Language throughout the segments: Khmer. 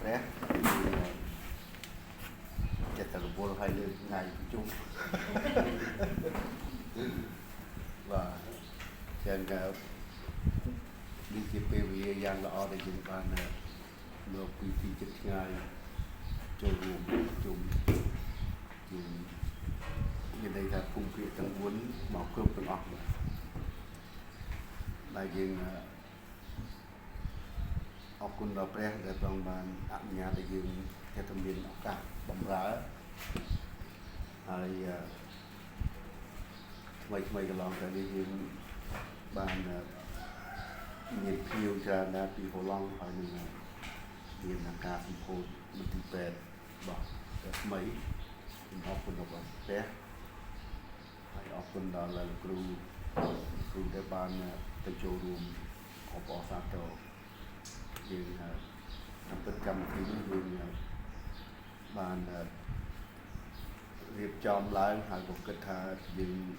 rét chặt tờ bồ hay lên ngày chung và trên đi chụp về giang lọ để dùng bàn nộp quy trình chất ngày cho gồm chung như đây là cung kiện tăng muốn màu cơm từng ọc đại diện học quân đọc ra để bằng bàn ảnh nhà đại diện theo thông tin học cả bóng rá hay mấy cái lòng cái đại diện bàn nhiệt phiêu ra đã bị hồ long hỏi mình điện là ca sinh khôn mình tìm bẹt bỏ mấy học quân đọc ra hay học quân đó là cru để bàn tới chỗ rùm có bỏ sát trò nhưng nằm tất cả một thứ nhưng bàn việc chom lại hay một cái thà nhưng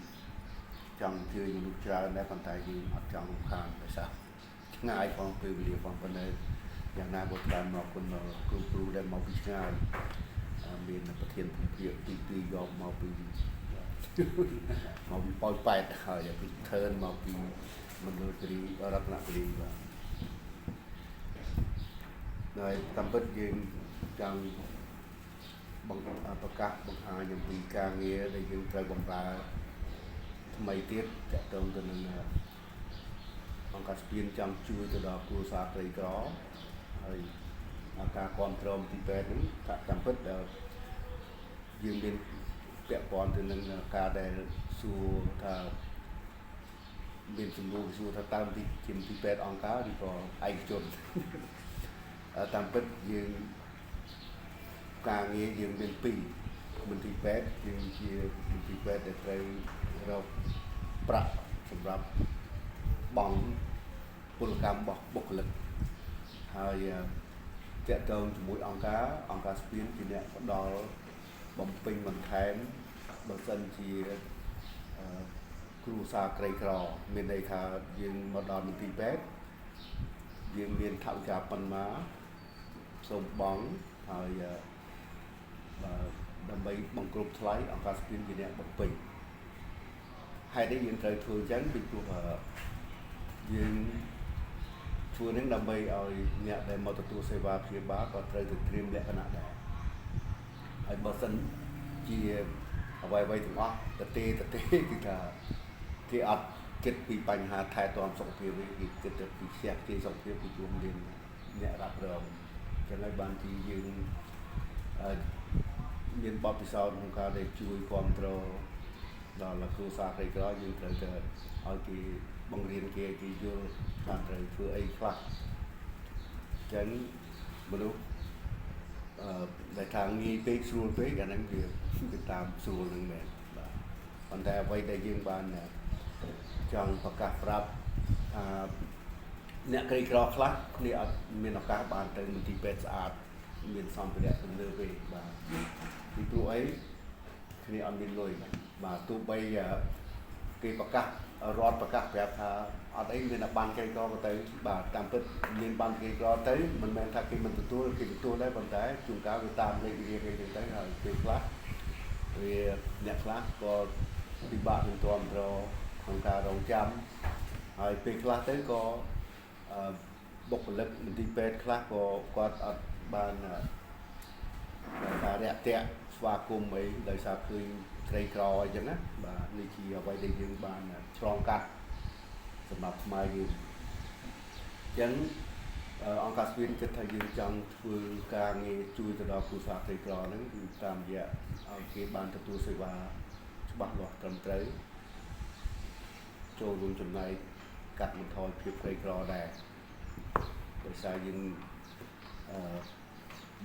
trong chưa những lúc ra để còn tại nhưng ở trong khang tại sao ngay phong từ việc phong vấn đềอย่างน่าบทการมาคนมาครูได้มาพิจารณามีนักประเทศเพียรปียอมมาปีมาปีปอยไปอย่างปีเทิร์นมาปีมันโดยตรีรัตนกรีว่าในตำบลยืนจังบังประกาศบังหาอย่างปีกาเงี้ยได้ยืนใจบังราทำไมเทียบจะตรงตัวนึงองค์การสเปียนจังช่วยตัวดอกครูสาไตรกรอการควบคุมที่เป็นนั้นจำเป็นยืมเป็นเปียกปอนตัวนึงการได้สู้ถ้าเป็นสมบูรณ์สู้ถ้าตามที่จิมที่เป็นองค์การดีกว่าไอจนจำเป็นยืมการเงี้ยยืมเป็นปีมันที่เป็นยืมที่มันที่เป็นแต่ใจเราปรับสำหรับbằngពលកម្មរបស់បុគ្គលិកហើយតកតងជាមួយអង្គការស្ពានជាអ្នកផ្ដល់បំពេញបន្ថែមបើសិនជាគ្រូសាក្រីក្រមានន័យថាយើងមកដល់មន្ទីរពេទ្យយើងមានថវិកាប៉ុន្មានសូមបងហើយដើម្បីបង្គ្រប់ថ្លៃអង្គការស្ពានជាអ្នកបំពេញហើយនេះយើងត្រូវធ្វើអញ្ចឹងពីព្រោះយើងធ្វើនឹងដើម្បីឲ្យអ្នកដែលមកទទួលសេវាព្យាបាលក៏ត្រូវទៅត្រៀមលក្ខណៈដែរហើយបើសិនជាអ្វីៗទាំងអស់ទៅទេគឺថាគេអត់គិតពីបញ្ហាថែទាំសុខភាពទេគេគិតទៅពីខ្ជះខ្ជាយសុខភាពពីរួមមានអ្នករ៉ាប់រងចឹងហើយបានជាយើងមានបទពិសោធន៍ក្នុងការដែលជួយគ្រប់គ្រងដល់គ្រូសាស្ត្រក្រយើងត្រូវទៅឲ្យគេបង្រៀនគេយល់ថាត្រូវធ្វើអីខ្លះចឹងមនុស្សដែលខាងងាយពេកស្រួលពេកអាហ្នឹងវាតាមស្រួលហ្នឹងមែនបាទប៉ុន្តែអ្វីដែលយើងបានចង់ប្រកាសប្រាប់អ្នកក្រីក្រខ្លះគ្នាអត់មានឱកាសបានទៅមន្ទីរពេទ្យស្អាតមានសម្ភារៈទំនើបទេបាទពីព្រោះអីគ្នាអត់មានលុយបាទទោះបីគេប្រកាសរដ្ឋប្រកាសប្រាប់ថាអត់អីមានតែបានគេក្រក៏ទៅបាទតាមពិតមានបានគេក្រទៅមិនមែនថាគេមិនទទួលគេទទួលដែរប៉ុន្តែជួនកាលវាតាមលេខរៀងអីចឹងទៅហើយពេលខ្លះវាអ្នកខ្លះក៏ពិបាកនឹងទ្រាំទ្រក្នុងការរងចាំហើយពេលខ្លះទៅក៏បុគ្គលិកមន្ទីរពេទ្យខ្លះក៏គាត់អត់បានការរាក់ទាក់ស្វាគមន៍អីដោយសារឃើញក្រីក្រអីចឹងណាបាទនេះជាអ្វីដែលយើងបានឆ្លងកាត់សម្រាប់ខ្មែរយើងអញ្ចឹងអង្គការស្ពានគិតថាយើងចង់ធ្វើការងារជួយទៅដល់គ្រួសារក្រីក្រហ្នឹងគឺតាមរយៈឲ្យគេបានទទួលសេវាច្បាស់លាស់ត្រឹមត្រូវចូលរួមចំណែកកាត់បន្ថយភាពក្រីក្រដែរដោយសារយើង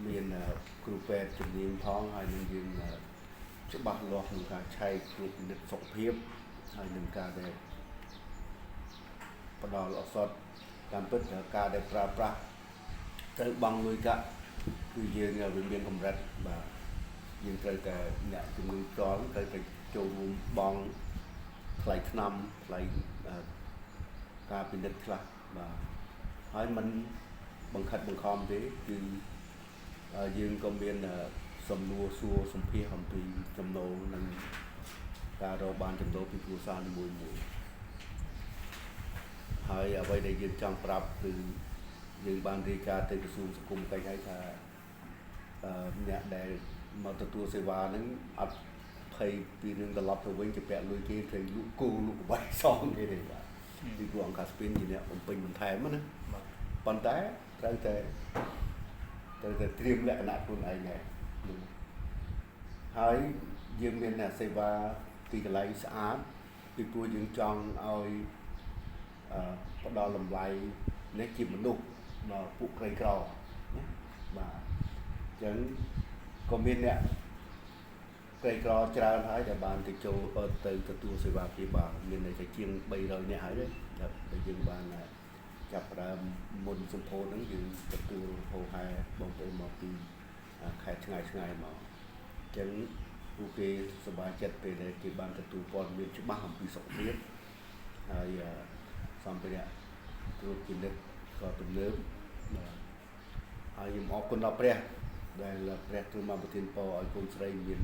មានគ្រូពេទ្យជំនាញផងហើយនឹងយើងច្បាស់លាស់ក្នុងការឆែកគ្រប់និតសុខភាពហើយនឹងការដែលផ្ដល់ឱសថតាមពិតការដែលប្រើប្រាស់ត្រូវបង់លុយកាក់គឺយើងវាមានកម្រិតបាទយើងត្រូវតែអ្នកជំងឺផ្ទាល់ត្រូវតែចូលរួមបង់ថ្លៃថ្នាំថ្លៃការពិនិត្យខ្លះបាទហើយมันបង្ខិតបង្ខំទេគឺ យើងក៏មានសំណួរសួរសម្ភាសអំពីចំណូលនិងការរកបានចំណូលពីគ្រួសារមួយហើយអ្វីដែលយើងចង់ប្រាប់គឺយើងបានរាយការណ៍ទៅក្រសួងសង្គមកិច្ចហើយថាអ្នកដែលមកទទួលសេវាហ្នឹងអត់ភ័យពីរឿងត្រឡប់ទៅវិញជាពាក់លុយគេត្រូវលក់គោលក់ក្បាច់សងគេទេបាទពីព្រោះអង្គការស្ពានជាអ្នកបំពេញបន្ថែមណាប៉ុន្តែត្រូវតែត្រៀមលក្ខណៈខ្លួនឯងដែរហើយយើងមានសេវាទីកន្លែងស្អាតពីព្រោះយើងចង់ឲ្យផ្ដល់តម្លៃនេះជាមនុស្សដល់ពួកក្រីក្រណាបាទអញ្ចឹងក៏មានអ្នកក្រីក្រច្រើនហើយដែលបានទៅចូលទៅទទួលសេវាព្យាបាលមានតែជាង300នាក់ហើយដែលយើងបានចាប់ផ្ដើមមុនសម្ពោធហ្នឹងយើងទទួលហោហែបងប្អូនមកពីខេត្តឆ្ងាយមកអញ្ចឹងពួកគេសប្បាយចិត្តពេលដែលគេបានទទួលព័ត៌មានច្បាស់អំពីសុខភាពហើយសម្ភារៈត្រួតពិនិត្យក៏ទំនើបបាទហើយខ្ញុំអរគុណដល់ព្រះដែលព្រះទ្រង់បានប្រទានពរឲ្យកូនស្រីមាន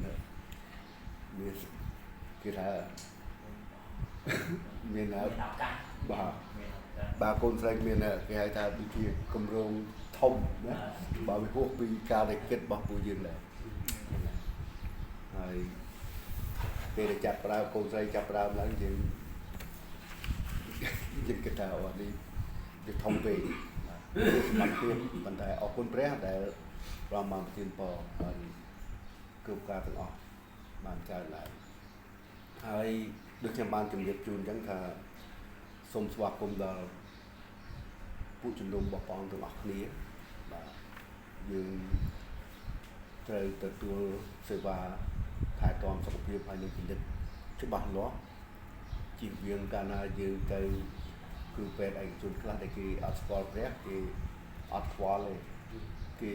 គេថាមានឱកាសបាទកូនស្រីមានគេហៅថាវិជាគម្រោងធំណាបើវាហួសពីការដែលគិតរបស់ពួកយើងដែរហើយពេលដែលចាប់ផ្ដើមកូនស្រីចាប់ផ្ដើមឡើងយើងគិតថាអូនេះវាធំពេកសមត្ថភាពប៉ុន្តែអរគុណព្រះដែលព្រះបានប្រទានពរហើយគ្រប់ការទាំងអស់បានកើតឡើងហើយដូចខ្ញុំបានជម្រាបជូនអញ្ចឹងថាសូមស្វាគមន៍ដល់ពួកជំនុំរបស់បងទាំងអស់គ្នាបាទយើងត្រូវទទួលសេវាថែទាំសុខភាពហើយនឹងពិនិត្យច្បាស់លាស់ជៀសវាងកាលណាយើងទៅគ្រូពេទ្យឯកជនខ្លះដែលគេអត់ស្គាល់ព្រះគេអត់ខ្វល់ទេគេ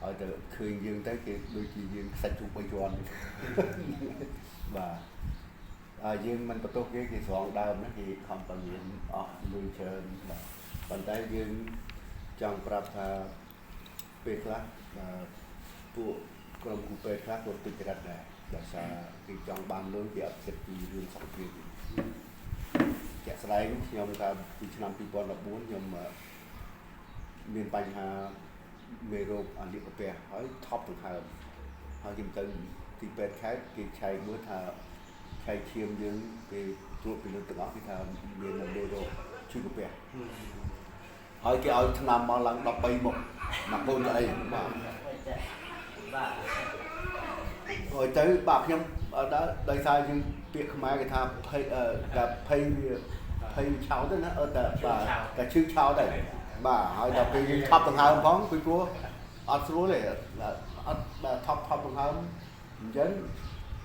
ឲ្យទៅឃើញយើងទៅគេដូចជាយើងខ្សាច់ជុំ3ជាន់បាទយើងមិនបន្ទោសគេស្រង់ដើមណាគេខំតែមានអស់លុយច្រើនបាទប៉ុន្តែយើងចង់ប្រាប់ថាពេលខ្លះពួកក្រុមគ្រូពេទ្យខ្លះក៏ទុច្ចរិតដែរដោយសារគេចង់បានលុយគេអត់គិតពីរឿងសុខភាពជាក់ស្ដែងខ្ញុំកាលពីឆ្នាំ2014ខ្ញុំមានបញ្ហាមេរោគអាលៀកកាពះហើយថប់ដង្ហើមហើយខ្ញុំទៅទីពេទ្យខេត្តគេឆែកមើលថាឆែកឈាមយើងគេត្រួតពិនិត្យទាំងអស់គេថាមានមេរោគឈឺកាពះហើយគេឲ្យថ្នាំមកឡើង13មុខមកកូនស្អីបាទហើយទៅបាទខ្ញុំដោយសារយើងពាក្យខ្មែរគេថាភ័យឆោតទៅណាតែបាទតែឈឺឆោតដែរបាទហើយដល់ពេលយើងថប់ដង្ហើមផងពីព្រោះអត់ស្រួលទេអត់បាទថប់ដង្ហើមអញ្ចឹង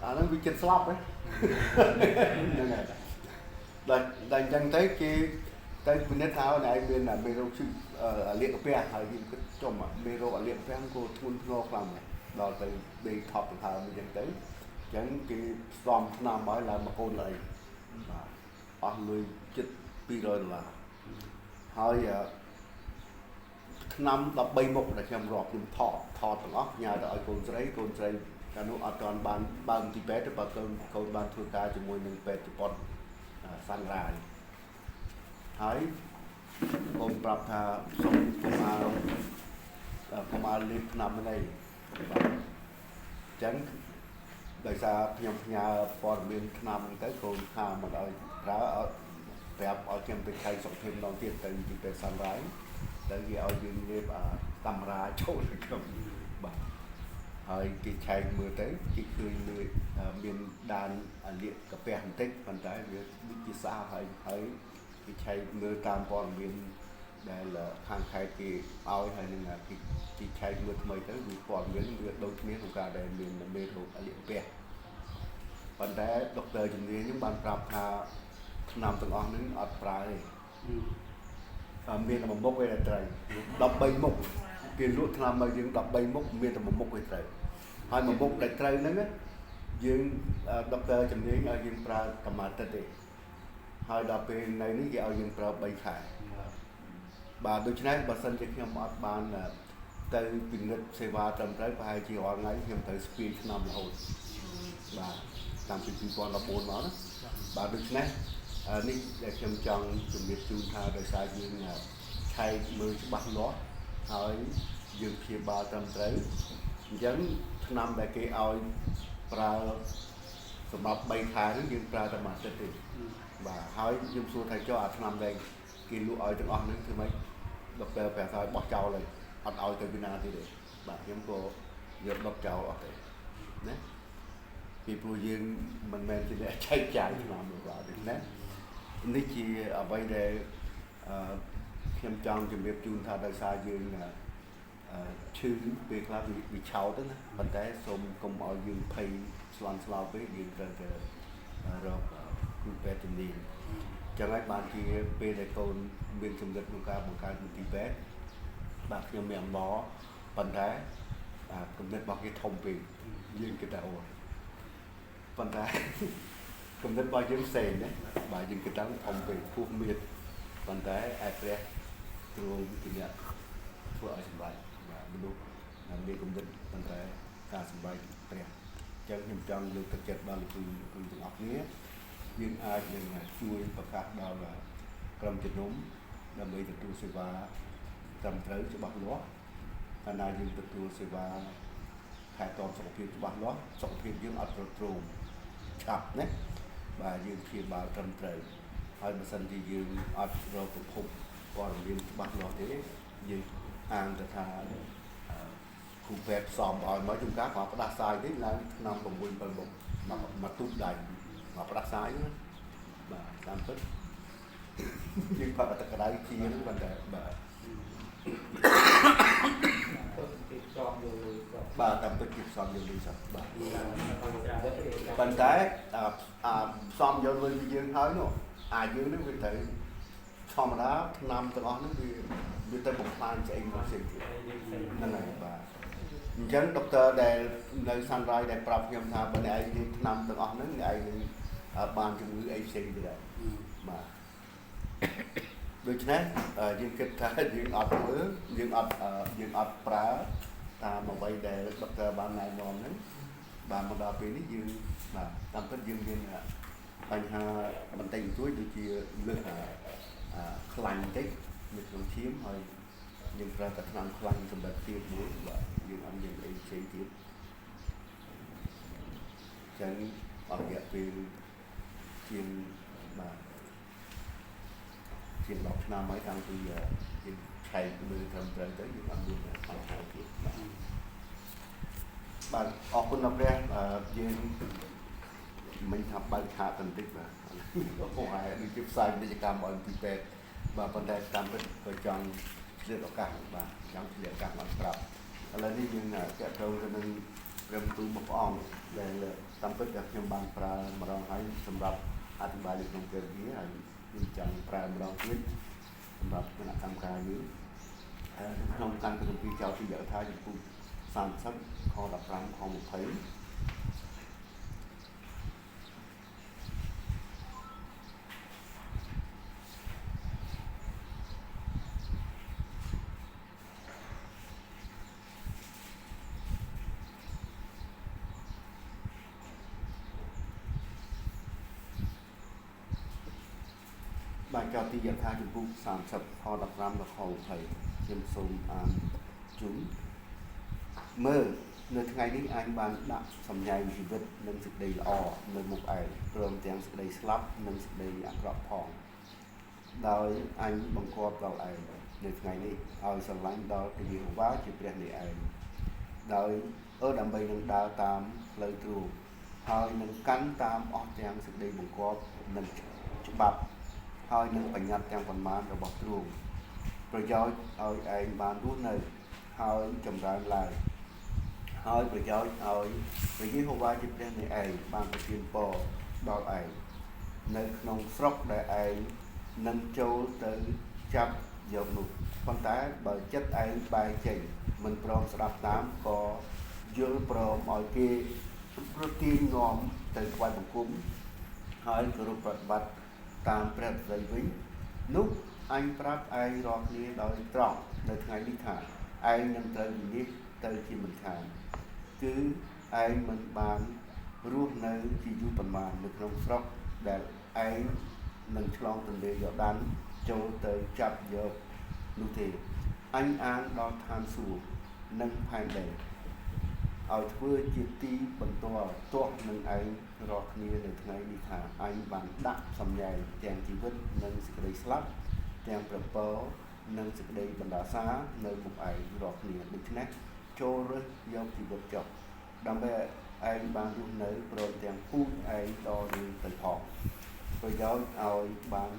អាហ្នឹងវាចិត្តស្លាប់ហ្នឹងហើយដល់អញ្ចឹងទៅគេទៅពិនិត្យថាណែមានមេរោគឈឺអាលៀកកាពះហើយយើងគិតចំមេរោគអាលៀកកាពះក៏ធ្ងន់ធ្ងរខ្លាំងដែរដល់ទៅដេកថប់ដង្ហើមអញ្ចឹងទៅអញ្ចឹងគេស្ទំថ្នាំឲ្យឡើងមកកូនអីបាទអស់លុយជិត$200ហើយថ្នាំ13មុខដែលខ្ញុំរាប់ខ្ញុំថតទាំងអស់ផ្ញើទៅឲ្យកូនស្រីកាលនោះអត់ទាន់បានបើកទីពេទ្យទេបើកូនបានធ្វើការជាមួយនឹងពេទ្យជប៉ុនសាន់រ៉ាយហើយកូនប្រាប់ថាសូមកុំឲ្យលេបថ្នាំនេះបាទអញ្ចឹងដោយសារខ្ញុំផ្ញើព័ត៌មានថ្នាំទៅកូនថាមកឲ្យប្រើប្រាប់ឲ្យខ្ញុំទៅខៃសុខភាពម្ដងទៀតទៅទីពេទ្យសាន់រ៉ាយទៅគេឲ្យយើងលេបកាមេរ៉ាចូលក្នុងបាទហើយគេឆែកមើលទៅគេឃើញមានដានអាលៀកកាពះបន្តិចប៉ុន្តែវាដូចជាស្អាតហើយគេឆែកមើលតាមព័ត៌មានដែលខាងខេត្តគេឲ្យហើយនឹងគេឆែកមើលថ្មីទៅវាព័ត៌មានវាដូចគ្នាក្នុងការដែលមានមេរោគអាលៀកកាពះប៉ុន្តែដុកទ័រជំនាញខ្ញុំបានប្រាប់ថាថ្នាំទាំងអស់ហ្នឹងអត់ប្រើទេមានតែមួយមុខឯត្រូវ13មុខគេលក់ថ្នាំមកយើង13មុខមានតែមួយមុខឯត្រូវហើយមួយមុខដែលត្រូវហ្នឹងយើងដុកទ័រជំនាញឲ្យយើងប្រើតែមួយអាទិត្យទេហើយដល់ពេលនៅនេះគេឲ្យយើងប្រើ3ខែបាទដូច្នេះបើសិនជាខ្ញុំអត់បាន ទៅពិនិត្យសេវាត្រឹមត្រូវប្រហែលជារាល់ថ្ងៃខ្ញុំទៅស្ពាយឆ្នាំរហូតបាទតាំងពី2014មកណាបាទដូច្នេះនេះដែលខ្ញុំចង់ជំរាបជូនថាដោយសារយើងឆែកមើលច្បាស់លាស់ហើយយើងព្យាបាលត្រឹមត្រូវអញ្ចឹងឆ្នាំដែលគេឲ្យប្រើសម្រាប់3ខែនេះយើងប្រើតែមួយអាទិត្យទេបាទហើយខ្ញុំសួរថាចុះអាឆ្នាំដែលគេលក់ឲ្យទាំងអស់ហ្នឹងធ្វើម៉េចដុកទ័រប្រាប់ថាបោះចោលហើយអត់ឲ្យទៅពីណាទៀតទេបាទខ្ញុំក៏យកដុតចោលអត់ទេណាពីព្រោះយើងមិនមែនជាអ្នកចែកចាយឆ្នាំនោះបាទដូច្នេះនេះជាអ្វីដែលខ្ញុំចង់ជម្រាបជូនថាដោយសារយើងឈឺពេលខ្លះវាឆោតទៅណាប៉ុន្តែសូមកុំឲ្យយើងភ័យស្លន់ស្លោពេកយើងត្រូវតែរកគ្រូពេទ្យជំនាញចឹងហើយបានជាពេលដែលកូនមានចំណុចក្នុងការបង្កើតមន្ទីរពេទ្យបាទខ្ញុំមានអំណរប៉ុន្តែគំនិតរបស់គេធំពេកយើងគិតថាអូប៉ុន្តែគំនិតរបស់យើងផ្សេងណាបាទយើងគិតថាធំពេកពោះមានប៉ុន្តែឯព្រះទ្រង់ជាអ្នកធ្វើឲ្យសម្រេចបាទមនុស្សមានគំនិតប៉ុន្តែការសម្រេចព្រះអញ្ចឹងខ្ញុំចង់លើកទឹកចិត្តដល់លោកគ្រូទាំងអស់គ្នាយើងអាចនឹងជួយប្រកាសដល់ក្រុមជំនុំដើម្បីទទួលសេវាត្រឹមត្រូវច្បាស់លាស់កាលណាយើងទទួលសេវាថែទាំសុខភាពច្បាស់លាស់សុខភាពយើងអត់ទ្រុឌទ្រោមឆាប់ណាបាទយើងព្យាបាលត្រឹមត្រូវហើយបើសិនជាយើងអត់រកប្រភពព័ត៌មានច្បាស់លាស់ទេយើងអានទៅថាគ្រូពេទ្យផ្សំឲ្យមកជួនកាលគាត់ផ្ដាសាយទេឡើងឆ្នាំ6 7មុខមកទូកដៃមកផ្ដាសាយណាបាទតាមពិតយើងផឹកតែក្តៅជាហ្នឹងប៉ុន្តែបាទបាទតាមពិតជាផ្សំយកលុយសោះបាទប៉ុន្តែផ្សំយកលុយពីយើងហើយនោះយើងនឹងវាទៅធម្មតាឆ្នាំទាំងអស់ហ្នឹងវាទៅបំផ្លាញស្អីមកផ្សេងទៀតហ្នឹងហើយបាទអញ្ចឹងដុកទ័រដែលនៅសាន់រ៉ៃដែលប្រាប់ខ្ញុំថាបើអ្នកឯងលេងឆ្នាំទាំងអស់ហ្នឹងអ្នកឯងនឹងបានជំងឺអីផ្សេងទៀតដែរបាទដូច្នេះយើងគិតថាយើងអត់ធ្វើយើងអត់ប្រើតាមអ្វីដែលដុកទ័របានណែនាំហ្នឹងបាទមកដល់ពេលនេះយើងបាទតាមពិតយើងមានបញ្ហាបន្តិចបន្តួចដូចជាលើសខ្លាញ់បន្តិចនៅក្នុងឈាមហើយយើងប្រើតែថ្នាំខ្លាញ់សម្រាប់ទៀតមួយបាទយើងអត់មានអីផ្សេងទៀតចឹងអស់រយៈពេលជាងបាទជាង10ឆ្នាំហើយតាំងពីយើងឆែកមើលត្រឹមត្រូវទៅយើងអត់មានបញ្ហាទៀតបាទអរគុណដល់ព្រះយើងមិនថាបើកឆាកបន្តិចបាទអូហើយនេះជាផ្សាយពាណិជ្ជកម្មឲ្យពីពេទ្យបាទប៉ុន្តែតាមពិតក៏ចង់ឆ្លៀតឱកាសបាទចង់ឆ្លៀតឱកាសមកប្រាប់ឥឡូវនេះយើងចាក់ចូលទៅនឹងព្រមទូលមួយព្រះអង្គដែលតាមពិតដែលខ្ញុំបានប្រើម្ដងហើយសម្រាប់អធិប្បាយនៅក្នុងពេលនេះហើយខ្ញុំចង់ប្រើម្ដងទៀតសម្រាប់គណៈកម្មការយើងក្នុងកម្មគម្ពីរចោទទីយថាជំពូក30ខ15ខ20បាទចោទទីយថាជំពូក30ខ15ដល់ខ20ខ្ញុំសូមអានជូនមើលនៅថ្ងៃនេះអញបានដាក់សម្ញែងជីវិតនិងសេចក្តីល្អនៅមុខឯងព្រមទាំងសេចក្តីស្លាប់និងសេចក្តីអាក្រក់ផងដោយអញបង្គាប់ដល់ឯងនៅថ្ងៃនេះឲ្យស្រឡាញ់ដល់ព្រះយេហូវ៉ាជាព្រះនៃឯងដោយដើម្បីនឹងដើរតាមផ្លូវទ្រង់ហើយនឹងកាន់តាមអស់ទាំងសេចក្តីបង្គាប់និងច្បាប់ហើយនឹងបញ្ញត្តិទាំងប៉ុន្មានរបស់ទ្រង់ប្រយោជន៍ឲ្យឯងបានរស់នៅហើយចម្រើនឡើងហើយប្រយោជន៍ឲ្យព្រះយេហូវ៉ាជាព្រះនៃឯងបានប្រទានពរដល់ឯងនៅក្នុងស្រុកដែលឯងនឹងចូលទៅចាប់យកនោះប៉ុន្តែបើចិត្តឯងបែរចេញមិនព្រមស្ដាប់តាមក៏យល់ព្រមឲ្យគេប្រទាននាំទៅថ្វាយបង្គំហើយគោរពប្រតិបត្តិតាមព្រះស្ដីវិញនោះអញប្រាប់ឯងរាល់គ្នាដោយត្រង់នៅថ្ងៃនេះថា ឯងនឹងត្រូវវិនិច្ឆ័យទៅជាមិនខានគឺឯងមិនបានរស់នៅជាយូរប៉ុន្មាននៅក្នុងស្រុកដែលឯងនឹងឆ្លងទន្លេយ៉ូដានចូលទៅចាប់យកនោះទេអញអានដល់ឋានសួគ៌និងផែនដីឲ្យធ្វើជាទីបន្ទាល់ទាស់នឹងឯងរាល់គ្នានៅថ្ងៃនេះថាអញបានដាក់សម្ញែងទាំងជីវិតនិងសេចក្តីស្លាប់ទាំងប្រពរនិងសេចក្តីបណ្ដាសានៅមុខឯងរាល់គ្នាដូច្នេះចូលរើសយកជីវិតចុះដើម្បីឯងបានរស់នៅព្រមទាំងពូជឯងដល់រឿងទៅផងប្រយោជន៍ឲ្យបាន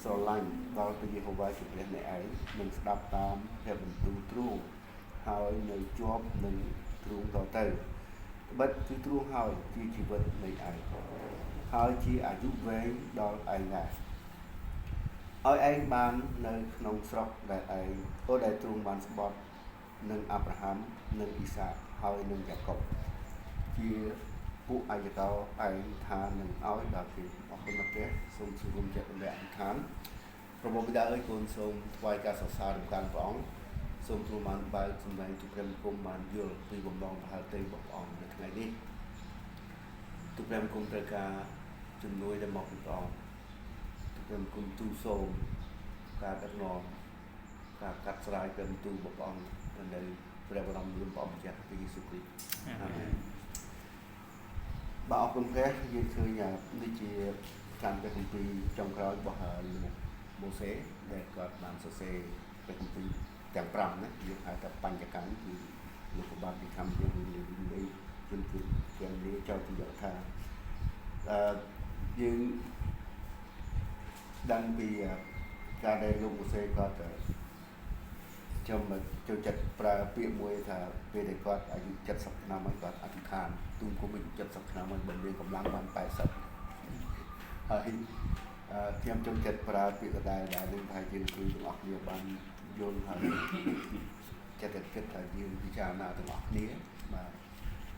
ស្រឡាញ់ដល់ព្រះយេហូវ៉ាជាព្រះនៃឯងនិងស្ដាប់តាមព្រះបន្ទូលទ្រង់ហើយនៅជាប់នឹងទ្រង់តទៅត្បិតគឺទ្រង់ហើយជាជីវិតនៃឯងហើយជាអាយុវែងដល់ឯងដែរឲ្យឯងបាននៅក្នុងស្រុកដែលឯងដែលទ្រង់បានស្បត់នឹងអាប់រ៉ាហាំនិងអ៊ីសាកហើយនឹងយ៉ាកុបជាពួកអាយកោឯងថានឹងឲ្យដល់គេអរគុណដល់ព្រះសូមជួបចិត្តម្នាក់អធិដ្ឋានព្រះបិតាអើយកូនសូមថ្វាយការសរសើរដល់ព្រះអង្គសូមទ្រង់បានបើកសម្ដែងទូព្រះគុំបានយល់ពីបំណងប្រហែលទេរបស់ព្រះអង្គនៅថ្ងៃនេះទូព្រះគុំត្រូវការជំនួយដែលមកពីព្រះអង្គទូព្រះគុំទូសូមការដឹកនាំការកាត់ស្រាយព្រះបន្ទូលរបស់ព្រះអង្គនៅព្រះបរមនាមព្រះម្ចាស់ព្រះយេស៊ូវគ្រីស្ទអាមែនបាទអរគុណព្រះយើងឃើញនេះជាការព្រះគម្ពីរចុងក្រោយរបស់លោកម៉ូសេដែលគាត់បានសរសេរព្រះគម្ពីរទាំង5ណាយើងហៅថាបញ្ញកម្មគឺលោកបានពីកម្មយើងនេះជំនឿទាំងនេះចោទទីយកថាយើងដឹងពីការដែលលោកម៉ូសេគាត់ចូលចិត្តប្រើពាក្យមួយថាពេលដែលគាត់អាយុ70ឆ្នាំហើយគាត់អធិដ្ឋានទូលគុំអាយុ70ឆ្នាំហើយបើមានកម្លាំងបាន80ហើយខ្ញុំចូលចិត្តប្រើពាក្យដែលនឹងថាយើងគឺទាំងអស់គ្នាបានយល់ហើយចិត្តគិតថាយើងពិចារណាទាំងអស់គ្នាបាទ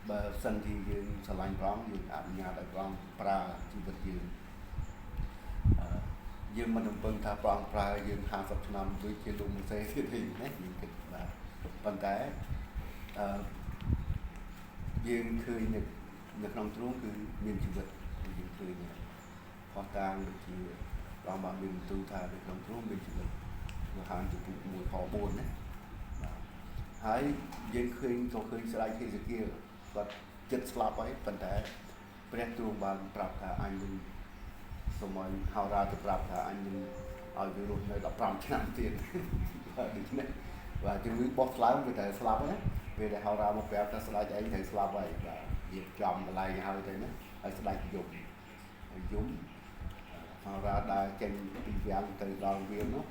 បើសិនជាយើងស្រឡាញ់ព្រះអង្គយើងអនុញ្ញាតឲ្យព្រះអង្គប្រើជីវិតយើងមិនរំពឹងថាព្រះអង្គប្រើយើង50ឆ្នាំដូចជាលោកម៉ូសេទៀតទេណាយើងគិតបាទប៉ុន្តែយើងឃើញនៅក្នុងទ្រង់គឺមានជីវិតយើងឃើញផុសតាងដូចជាព្រះអង្គបានមានបន្ទូលថានៅក្នុងទ្រង់មានជីវិតវាហានចំពោះ1ខ4ណាបាទហើយយើងឃើញក៏ឃើញស្ដេចហេសេគៀលគាត់ចិត្តស្លាប់ហើយប៉ុន្តែព្រះទ្រង់បានប្រាប់ថាអញនឹងសូមឲ្យហោរាទៅប្រាប់ថាអញនឹងឲ្យវារស់នៅ15ឆ្នាំទៀតបាទដូច្នេះបាទជំងឺបោះឆ្លើមវាតែស្លាប់ណាពេលដែលហោរាមកប្រាប់ថាស្ដេចឯងត្រូវស្លាប់ហើយបាទវាចំកន្លែងហើយទៅណាហើយស្ដេចយំហោរាដើរចេញពីវាំងទៅដល់វានោះ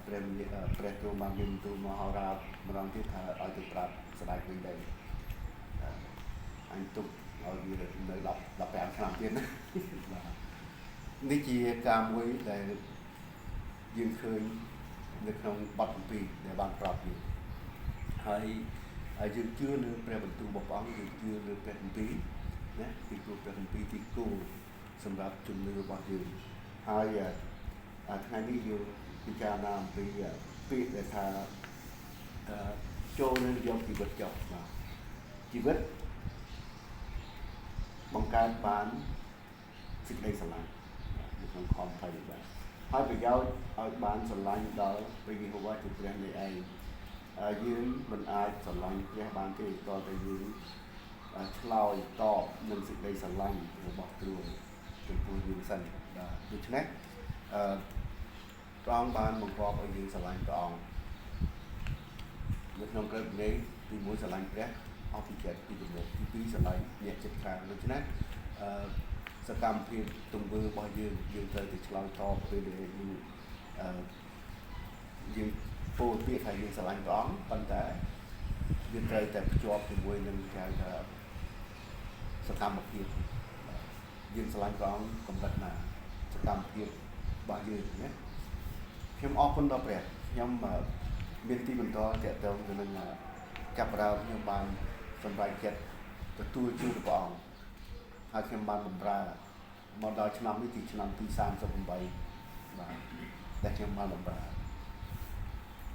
ព្រះទ្រង់បានមានបន្ទូលមហោរាម្ដងទៀតថាឲ្យទៅប្រាប់ស្ដេចវិញដែរអញទុកឲ្យវានៅ15ឆ្នាំទៀតណាបាទនេះជាការមួយដែលយើងឃើញនៅក្នុងបទគម្ពីរដែលបានប្រាប់យើងហើយយើងជឿលើព្រះបន្ទូលរបស់ព្រះអង្គយើងជឿលើព្រះគម្ពីរណាពីព្រោះព្រះគម្ពីរទីគោលសម្រាប់ជំនឿរបស់យើងហើយថ្ងៃនេះយើងពិចារណាអំពីពាក្យដែលថាចូលនឹងយកជីវិតចុះបាទជីវិតបង្កើតបានសេចក្តីស្រឡាញ់នៅក្នុងខំថៃបាទហើយប្រយោជន៍ឲ្យបានស្រឡាញ់ដល់ព្រះយេហូវ៉ាជាព្រះនៃឯងយើងមិនអាចស្រឡាញ់ព្រះបានទេតើតែយើងឆ្លើយតបនឹងសេចក្តីស្រឡាញ់របស់ទ្រង់ចំពោះយើងសិនបាទដូច្នេះព្រះអង្គបានបង្គាប់ឲ្យយើងស្រឡាញ់ព្រះអង្គនៅក្នុងក្រឹត្យនេះទី1ស្រឡាញ់ព្រះអស់ពីចិត្តពីទំនុកទី2ស្រឡាញ់អ្នកជិតខាងដូច្នេះសកម្មភាពទង្វើរបស់យើងត្រូវតែឆ្លើយតបពេលដែលយើងពោលពាក្យថាយើងស្រឡាញ់ព្រះអង្គប៉ុន្តែយើងត្រូវតែភ្ជាប់ជាមួយនឹងគេថាសកម្មភាពយើងស្រឡាញ់ព្រះអង្គកម្រិតណាសកម្មភាពរបស់យើងណាខ្ញុំអរគុណដល់ព្រះខ្ញុំមានទីបន្តតទៅនឹងចាប់ផ្ដើមខ្ញុំបានសម្រេចចិត្តទទួលជូនព្រះអង្គហើយខ្ញុំបានបម្រើមកដល់ឆ្នាំនេះទីឆ្នាំទី38បាទដែលខ្ញុំបានបម្រើ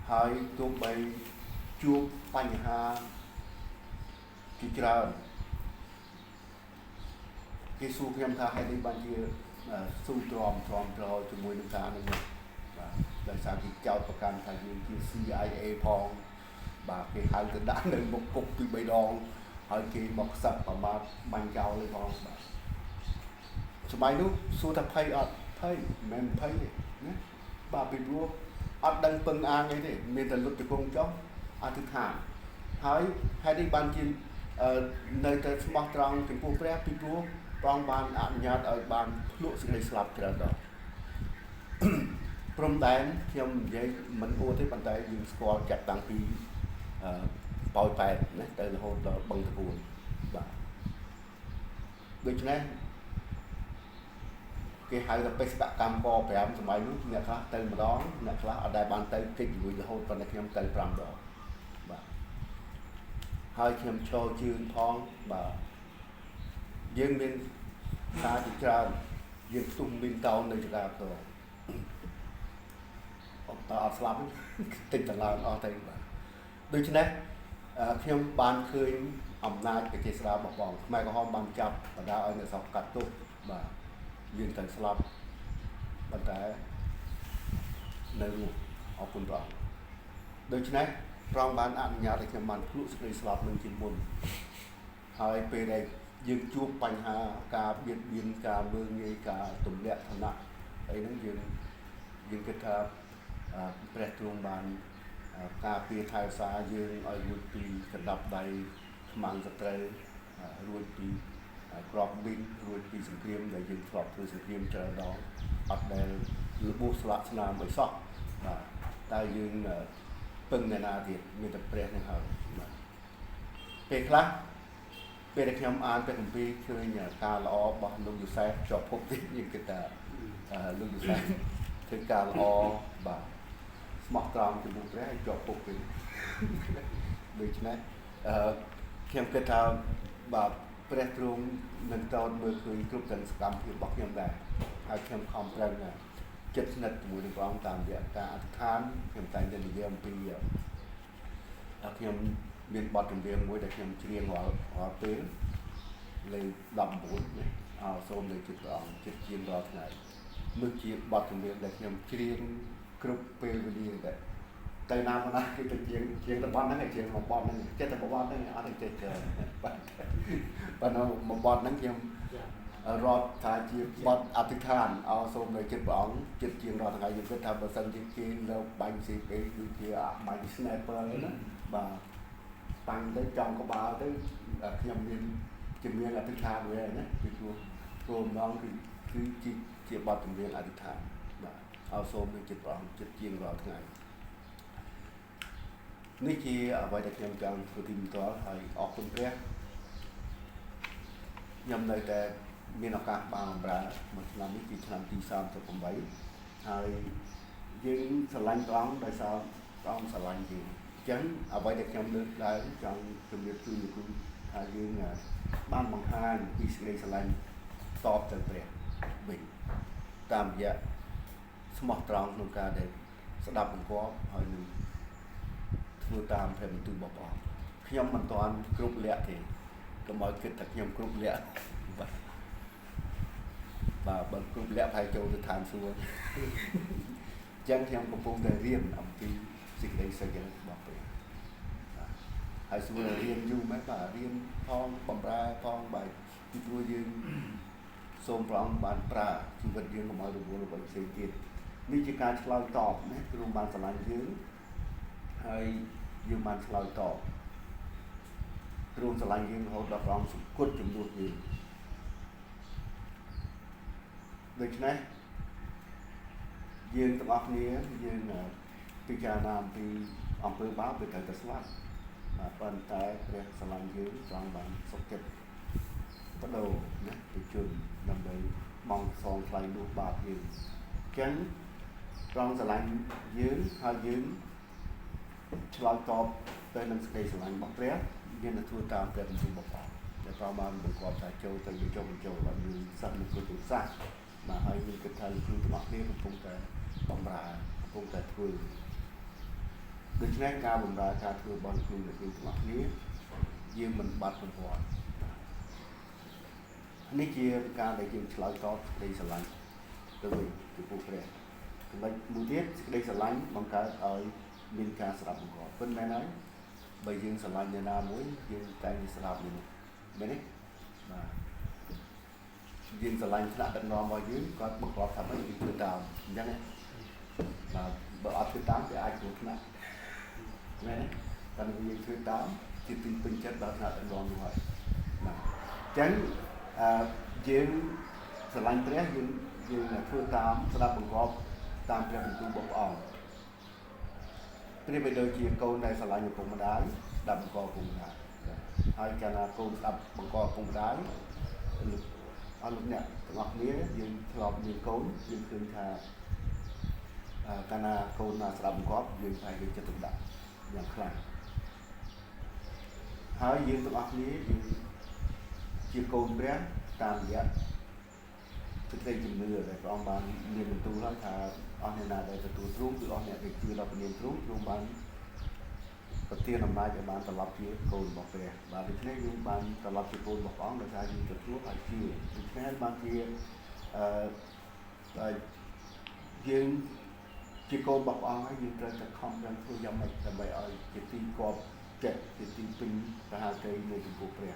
ហ ហើយទោះបីជួបបញ្ហាជាច្រើនគេសួរខ្ញុំថាហេតុអីបានជាស៊ូទ្រាំជាមួយនឹងការនេះបាទដោយសារគេចោទប្រកាន់ថាយើងជា CIA ផងបាទគេហៅទៅដាក់នៅមុខគុកពី3ដងហើយគេមកខ្សឹបប្រមាថបាញ់ចោលเลยផងបាទសម័យនោះសួរថាភ័យអត់ភ័យមិនភ័យទេណាបាទពីព្រោះអត់ដឹងពឹងអាងអីទេមានតែលុតជង្គង់ចុះអធិដ្ឋានហើយហេតុនេះបានជានៅតែស្មោះត្រង់ចំពោះព្រះពីព្រោះព្រះអង្គបានអនុញ្ញាតឲ្យបានភ្លក់សេចក្តីស្លាប់ច្រើនដល់ព្រំដែនខ្ញុំនិយាយមិនអួតទេប៉ុន្តែយើងស្គាល់ចាក់តាំងពីប៉ោយប៉ែតណាទៅរហូតដល់បឹងតគួនបាទដូច្នេះគេហៅថាបេសកកម្មព5សម័យនោះអ្នកខ្លះទៅម្ដងអ្នកខ្លះអត់ដែលបានទៅកិច្ចជាមួយរហូតប៉ុន្តែខ្ញុំទៅ5ដងបាទហើយខ្ញុំឈរជើងផងបាទយើងមានសារជាច្រើនយើងផ្ទុំមានតោននៅចកាតអត់តអត់ស្លាប់តិចតឡើងអស់ទៅបាទដូច្នេះខ្ញុំបានឃើញអំណាចប្រជាស្ដាររបស់បងខ្មែរក្រហមបានចាប់បណ្ដាឲ្យអ្នកស្រុកកាត់ទោសបាទយើងត្រូវស្លាប់ប៉ុន្តែនៅរស់អរគុណព្រះអង្គដូច្នេះព្រះអង្គបានអនុញ្ញាតឲ្យខ្ញុំបានភ្លក់សេចក្តីស្លាប់នឹងជាមុនហើយពេលដែលយើងជួបបញ្ហាការបៀតបៀនការមើលងាយការទម្លាក់ឋានៈអីហ្នឹងយើងគិតថាព្រះទ្រង់បានការពារថែរក្សាយើងឲ្យរួចពីកណ្ដាប់ដៃខ្មាំងសត្រូវរួចពីក្របមីនរួចពីសង្គ្រាមដែលយើងធ្លាប់ធ្វើសង្គ្រាមច្រើនដងអត់ដែលរបួសស្លាកស្នាមឲ្យសោះបាទតែយើងពឹងអ្នកណាទៀតមានតែព្រះនឹងហើយបាទពេលខ្លះពេលដែលខ្ញុំអានព្រះគម្ពីរឃើញការល្អរបស់លោកយូសែបជាប់ភពទៀតយើងគិតថាលោកយូសែបធ្វើការល្អបាទស្មោះត្រង់ជាមួយព្រះឲ្យជាប់ពុកវិញដូច្នេះខ្ញុំគិតថាបាទព្រះទ្រង់នឹងតតមើលឃើញគ្រប់ទាំងសកម្មភាពរបស់ខ្ញុំដែរហើយខ្ញុំខំប្រឹងចិត្តស្និទ្ធជាមួយនឹងព្រះអង្គតាមរយៈការអធិដ្ឋានខ្ញុំតែងតែនិយាយអំពីខ្ញុំមានបទចម្រៀងមួយដែលខ្ញុំច្រៀងរាល់ពេលលេខ19ណាសូមលើកចិត្តព្រះអង្គចិត្តជារាល់ថ្ងៃនោះជាបទចម្រៀងដែលខ្ញុំច្រៀងគ្រប់ពេលវេលាដែរទៅណាមកណាគឺទៅជាងតំបន់ហ្នឹងឯងជាងតំបន់ហ្នឹងចិត្តតែតំបន់ហ្នឹងអត់ទេចេះបាទនៅតំបន់ហ្នឹងខ្ញុំរត់ថាជាបទអធិដ្ឋានសូមលើកចិត្តព្រះអង្គចិត្តជាងរាល់ថ្ងៃយើងគិតថាបើសិនជាគេលើបាញ់ស៊ីពេកគឺជាបាញ់ sniper ណាបាទបាញ់ទៅចំក្បាលទៅខ្ញុំមានជំនាញអធិដ្ឋានមួយហើយណាពីព្រោះគោលបំណងគឺជាបទចម្រៀងអធិដ្ឋានបាទសូមលើកចិត្តព្រះអង្គចិត្តជាងរាល់ថ្ងៃនេះជាអ្វីដែលខ្ញុំចង់ធ្វើទីបន្ទាល់ហើយអរគុណព្រះខ្ញុំនៅតែមានឱកាសបានបម្រើមួយឆ្នាំនេះជាឆ្នាំទី38ហើយយើងស្រឡាញ់ព្រះអង្គដោយសារព្រះអង្គស្រឡាញ់យើងអញ្ចឹងអ្វីដែលខ្ញុំលើកឡើងចង់ជម្រាបជូនលោកគ្រូថាយើងបានបង្ហាញពីសេចក្តីស្រឡាញ់តបទៅព្រះវិញតាមរយៈស្មោះត្រង់ក្នុងការដែលស្ដាប់បង្គាប់ហើយនឹងធ្វើតាមព្រះបន្ទូលរបស់ព្រះអង្គខ្ញុំមិនទាន់គ្រប់លក្ខទេកុំឲ្យគិតថាខ្ញុំគ្រប់លក្ខបាទបើគ្រប់លក្ខហើយចូលទៅឋានសួគ៌អញ្ចឹងខ្ញុំកំពុងតែរៀនអំពីសេចក្តីសុខរបស់ព្រះហើយសួររៀនយូរមែនបាទរៀនផងបម្រើផងបាទពីព្រោះយើងសូមព្រះអង្គបានប្រើជីវិតយើងកុំឲ្យរវល់អ្វីផ្សេងទៀតនេះជាការឆ្លើយតបណាទ្រង់បានស្រឡាញ់យើងហើយយើងបានឆ្លើយតបទ្រង់ស្រឡាញ់យើងរហូតដល់ព្រះអង្គសង្កត់ជំនួសយើងដូច្នេះយើងទាំងអស់គ្នាយើងពិចារណាអំពីអំពើបាបវាត្រូវតែស្លាប់ប៉ុន្តែព្រះស្រឡាញ់យើងត្រង់បានសុខចិត្តបដូរណាទៅជន់ដើម្បីបងសងថ្លៃលួសបាបយើងអញ្ចឹងត្រង់ស្រឡាញ់យើងហើយយើងឆ្លើយតបទៅនឹងសេចក្តីស្រឡាញ់របស់ព្រះមានតែធ្វើតាមព្រះបន្ទូលរបស់ព្រះដែលព្រះបានបង្គាប់ថាចូលទៅបញ្ចុះបញ្ចូលឲ្យយើងសត្វនឹងគុណសាសបាទហើយយើងគិតថាលោកគ្រូទាំងអស់គ្នាកំពុងតែបម្រើកំពុងតែធ្វើ ដូច្នេះការបម្រើការធ្វើបន់គ្រូអ្នកគ្រូទាំងអស់គ្នាយើងមិនបាត់បន្ទាត់នេះជាការដែលយើងឆ្លើយតបសេចក្តីស្រឡាញ់ទៅវិញចំពោះព្រះចំណុចមួយទៀតសេចក្តីស្រឡាញ់បង្កើតឲ្យមានការស្ដាប់បង្គាប់ប៉ុន្តែហើយបើយើងស្រឡាញ់អ្នកណាមួយយើងតែងស្ដាប់នេះមែនទេបាទយើងស្រឡាញ់ថ្នាក់ដឹកនាំរបស់យើងគាត់បង្គាប់ថាម៉េចយើងធ្វើតាមអញ្ចឹងណាបាទបើអត់ធ្វើតាមវាអាចគ្រោះថ្នាក់មែនទេតែយើងធ្វើតាមជាទីពេញចិត្តដល់ថ្នាក់ដឹកនាំនោះហើយបាទអញ្ចឹងយើងស្រឡាញ់ព្រះយើងធ្វើតាមស្ដាប់បង្គាប់តាមព្រះបន្ទូលរបស់ព្រះអង្គព្រះបីដូចជាកូនដែលស្រឡាញ់ឪពុកម្ដាយស្ដាប់បង្គាប់ឪពុកម្ដាយហើយកាលណាកូនស្ដាប់បង្គាប់ឪពុកម្ដាយអស់លោកអ្នកទាំងអស់គ្នាយើងធ្លាប់មានកូនយើងឃើញថាកាលណាកូនស្ដាប់បង្គាប់យើងតែយើងចិត្តទុកដាក់យ៉ាងខ្លាំងហើយយើងទាំងអស់គ្នាយើងជាកូនព្រះតាមរយៈសេចក្តីជំនឿដែលព្រះអង្គបានមានបន្ទូលហើយថាអស់អ្នកណាដែលទទួលទ្រង់គឺអស់អ្នកដែលជឿដល់ព្រះនាមទ្រង់បានប្រទានអំណាចឲ្យបានត្រឡប់ជាកូនរបស់ព្រះបាទដូច្នេះយើងបានត្រឡប់ជាកូនរបស់ព្រះអង្គដោយសារយើងទទួលហើយជឿដូច្នេះបានជាយើងជាកូនរបស់ព្រះអង្គហើយយើងត្រូវតែខំប្រឹងធ្វើយ៉ាងម៉េចដើម្បីឲ្យជាទីគប់ចិត្តជាទីពេញប្រហារតីនៃចំពោះព្រះ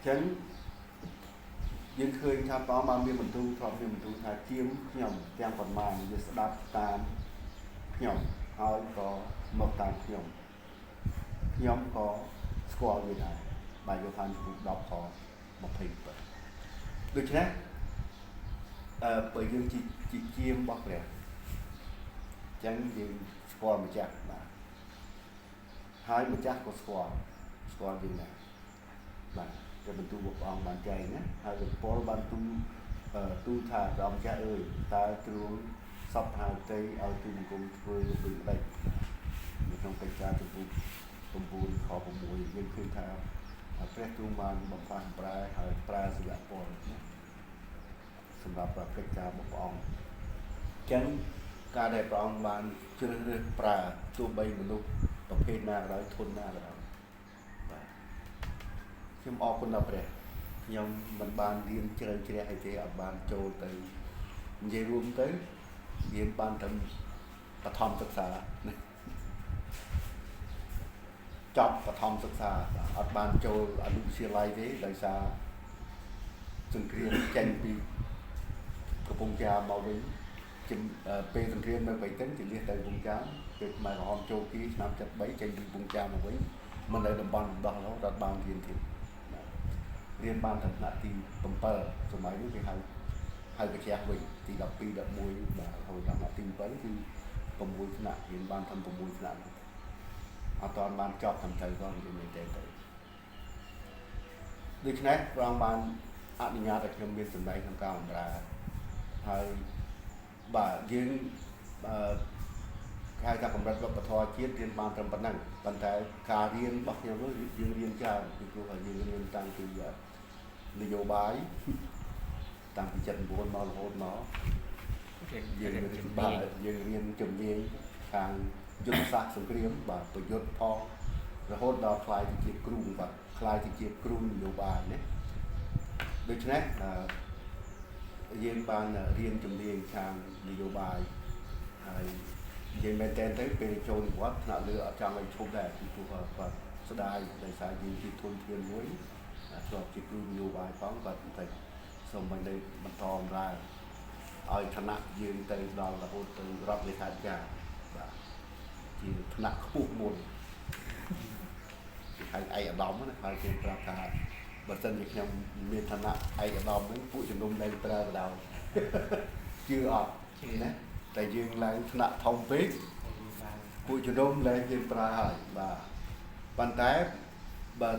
ចឹងយើងឃើញថាព្រះអង្គបានមានបន្ទូលធ្លាប់មានបន្ទូលថាជាងខ្ញុំទាំងប៉ុន្មានវាស្ដាប់តាមខ្ញុំហើយក៏មកតាមខ្ញុំក៏ស្គាល់វាដែរបាទយកផានជំពូក10ខ27ដូច្នេះបើយើងជាជាងរបស់ព្រះចឹងយើងស្គាល់ម្ចាស់បាទហើយម្ចាស់ក៏ស្គាល់យើងដែរបាទតែបន្ទូលរបស់ព្រះអង្គបានចែងណាហើយពលបានទូថាព្រះអង្គម្ចាស់អើយតើទ្រង់សពហៅទៅឲ្យទូបង្គំធ្វើដូចម្ដេចនៅក្នុងកិច្ចការចំពោះ9ខ6យើងឃើញថាព្រះទ្រង់បានបំផាស់ប្រែហើយប្រើសិលពលណាសម្រាប់កិច្ចការរបស់ព្រះអង្គចឹងការដែលព្រះអង្គបានជ្រើសរើសប្រើទោះបីមនុស្សប្រភេទណាក៏ដោយធន់ណាក៏ដោយបាទខ្ញុំអរគុណដល់ព្រះខ្ញុំមិនបានរៀនជ្រៅជ្រះអីទេអត់បានចូលទៅនិយាយរួមទៅរៀនបានត្រឹមបឋមសិក្សាចប់បឋមសិក្សាអត់បានចូលអនុវិទ្យាល័យទេដោយសារសង្គ្រាមចេញពីកំពង់ចាមមកវិញពេលសង្គ្រាមនៅបៃតងជលះទៅកំពង់ចាមពេលខ្មែរក្រហមចូលពីឆ្នាំ73ចេញពីកំពង់ចាមមកវិញមិននៅតំបន់ដោះរហូតដល់បានរៀនទៀតរៀនបានដល់ថ្នាក់ទី7សម័យនេះគេហៅកាជះវិញទី12 11បាទរហូតដល់ថ្នាក់ទី7គឺ6ថ្នាក់រៀនបានត្រឹម6ថ្នាក់អត់ទាន់បានចប់ត្រឹមត្រូវផងនិយាយទៅដូច្នេះព្រះអង្គបានអនុញ្ញាតឲ្យខ្ញុំមានសម្ដែងក្នុងការបម្រើហើយបាទយើងគេហៅថាកម្រិតវប្បធម៌ជាតិរៀនបានត្រឹមប៉ុណ្ណឹងប៉ុន្តែការរៀនរបស់ខ្ញុំនោះយើងរៀនច្រើនពីព្រោះឲ្យយើងរៀនតាំងពីនយោបាយតាំងពី79មករហូតមកយើងរៀនជំនាញខាងយុទ្ធសាស្ត្រសង្គ្រាមបាទប្រយុទ្ធផងរហូតដល់ខ្លាយទៅជាគ្រូបាទខ្លាយទៅជាគ្រូនយោបាយណាដូច្នេះយើងបានរៀនជំនាញខាងនយោបាយហើយនិយាយមែនតើទៅពេលចូលនិវត្តន៍ថ្នាក់លើអត់ចង់ឲ្យឈប់ដែរពីព្រោះគាត់ស្ដាយដោយសារយើងជាធនធានមួយធ្លាប់ជាគ្រូនយោបាយផងគាត់បន្តិចសូមមិនได้បន្តបម្រើឲ្យឋានៈយើងទៅដល់រហូតទៅរដ្ឋលេខាធិការបាទជាឋានៈខ្ពស់មួយហើយឯកឧត្តមណាហើយគេប្រាប់ថាបើសិនជាខ្ញុំមានឋានៈឯកឧត្តមហ្នឹងពួកជំនុំនៅប្រើបដៅជឿអត់ណាតែយើងឡើងថ្នាក់ធំពេកពួកជំនុំឡើងយើងប្រើហើយបាទប៉ុន្តែបើ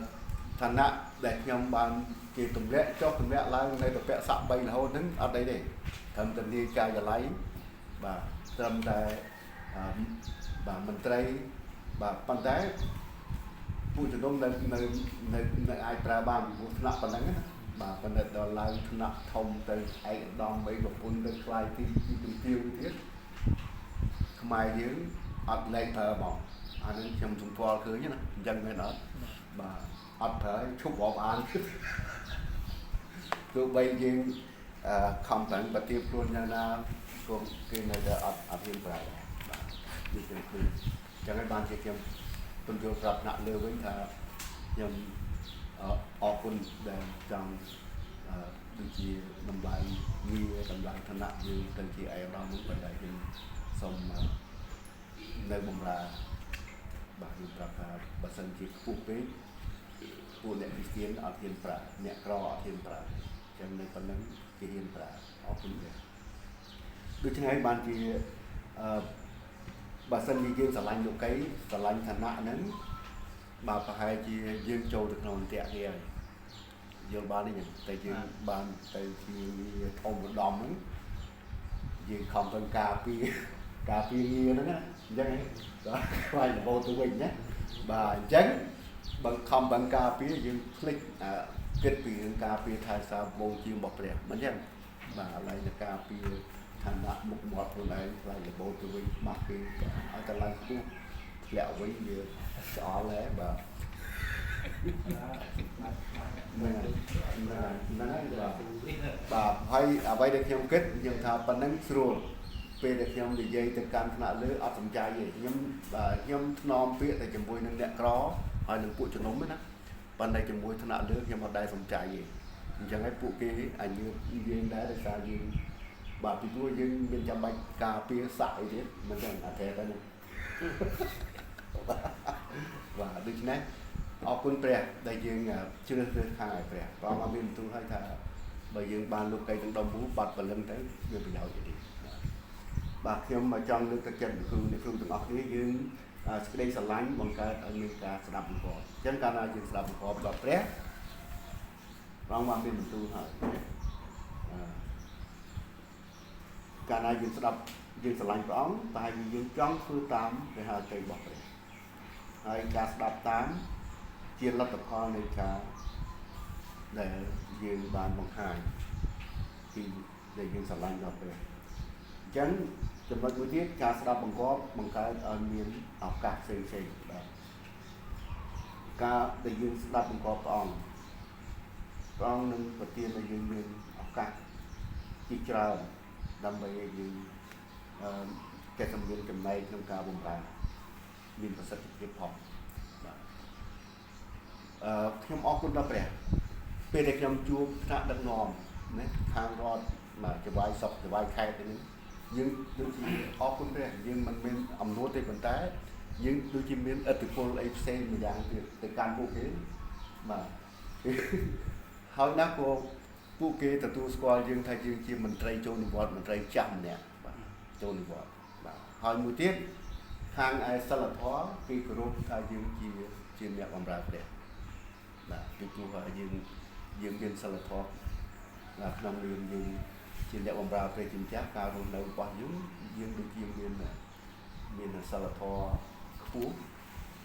ឋានៈដែលខ្ញុំបានគេទម្លាក់ចុះទម្លាក់ឡើងនៅតែពាក់ស័ក្តិ3រហូតហ្នឹងអត់អីទេត្រឹមតែនាយការិយាល័យបាទត្រឹមតែបាទមន្ត្រីបាទប៉ុន្តែពួកជំនុំនៅអាចប្រើបានពីថ្នាក់ប៉ុណ្ណឹងណាបាទប៉ុន្តែដល់ឡើងថ្នាក់ធំទៅឯកឧត្តមបីប្រពន្ធទៅខ្លាយទីជំទាវទៀត mai dưỡng ọt lên thờ bỏng anh ấy trong chúng tôi cứ nhá dân bên đó bà ọt thờ chúc bỏ ăn cứ bây giờ không tận bật tiếp luôn na cũng cái này là ọt hiện tại như thế này chẳng ai ban chỉ kiếm tuần vô gặp nạn lưu với thà nhầm ở quân để trong đôi khi nằm lại nghi nằm lại thân nặng như đôi khi ai đó muốn về lại hình xong nơi bồng là bà hiện tại bà sân chỉ phụ bế phụ lệ vi kiến ở thiên phật nhẹ cro ở thiên phật trong nơi phần lớn cái hiện tại ở quân để đôi khi ai ban chỉ bà sân như dương sả lanh cái sả lanh thân nặng nấn mà phải chỉ dương châu được ngon tẹt kia dương ban đi tại dương ban tại khi thông một đòn ấy dương không cần cà phê nghe nữa á dân đó quay là vô tụi mình nhé bà tránh bằng không bằng cà phê dương click kết biển cà phê thay sao vô chiên bọc đẹp mình nhé bà lại là cà phê thành đã một mọt rồi này lại là vô tụi mình mặc cái ở cái lăng khu lẹo với như chó lẽ bà bà hay vậy để không kết nhưng thà phần nắng rồi về để không để dây từ can thằng lứa ở trong trái gì nhưng non phía tại chấm bôi nên đẹp có hỏi đừng phụ cho nóng đó ban đây chấm bôi thằng lứa nhưng mà đây trong trái gì chẳng ai phụ kia anh như viên đá để sao gì bà bị đuôi nhưng bên trong bạch cà phê sải thế mình chẳng là thế đây và được nè ở quân bè đại dương chưa được khai bè và mà mình tôi hay thà bởi dương ban lúc cây trong đông bú bật và lưng tới người bị đau vậy đi bà khi mà trong nước chân phương địa phương từng ócนี้យើងសេចក្តីស្រឡាញ់បង្កើតឲ្យមានការស្ដាប់បង្គាប់អញ្ចឹងកាលណាយើងស្ដាប់បង្គាប់ដល់ព្រះព្រះបានមានបន្ទូលហើយកាលណាយើងស្ដាប់យើងស្រឡាញ់ព្រះអង្គតែយើងចង់ធ្វើតាមព្រះហឫទ័យរបស់ព្រះហើយការស្ដាប់តាមជាលទ្ធផលនៃការដែលយើងបានបង្ហាញពីដែលយើងស្រឡាញ់ដល់ព្រះអញ្ចឹងចំណុចមួយទៀតការស្ដាប់បង្គាប់បង្កើតឲ្យមានឱកាសផ្សេងៗបាទការដែលយើងស្ដាប់បង្គាប់ព្រះអង្គនឹងប្រទានឲ្យយើងមានឱកាសជាច្រើនដើម្បីឲ្យយើងកែសម្រួលចំណែកក្នុងការបម្រើមានប្រសិទ្ធភាពផងបាទខ្ញុំអរគុណដល់ព្រះពេលដែលខ្ញុំជួបថ្នាក់ដឹកនាំណាខាងរដ្ឋបាទចវាយសុកចវាយខេត្តទៅនេះយើងដូចជាអរគុណព្រះយើងមិនមានអំណួតទេប៉ុន្តែយើងដូចជាមានឥទ្ធិពលអីផ្សេងមួយយ៉ាងទៀតទៅកាន់ពួកគេបាទហើយណាក៏ពួកគេទទួលស្គាល់យើងថាយើងជាមន្ត្រីចូលនិវត្តន៍មន្ត្រីចាស់ម្នាក់បាទចូលនិវត្តន៍បាទហើយមួយទៀតខាងឯសិលធម៌គេគោរពថាយើងជាអ្នកបម្រើព្រះបាទពីព្រោះយើងមានសិលធម៌ក្នុងនាមយើងជាអ្នកបម្រើព្រះជាម្ចាស់ការរស់នៅរបស់យើងដូចជាមានសិលធម៌ខ្ពស់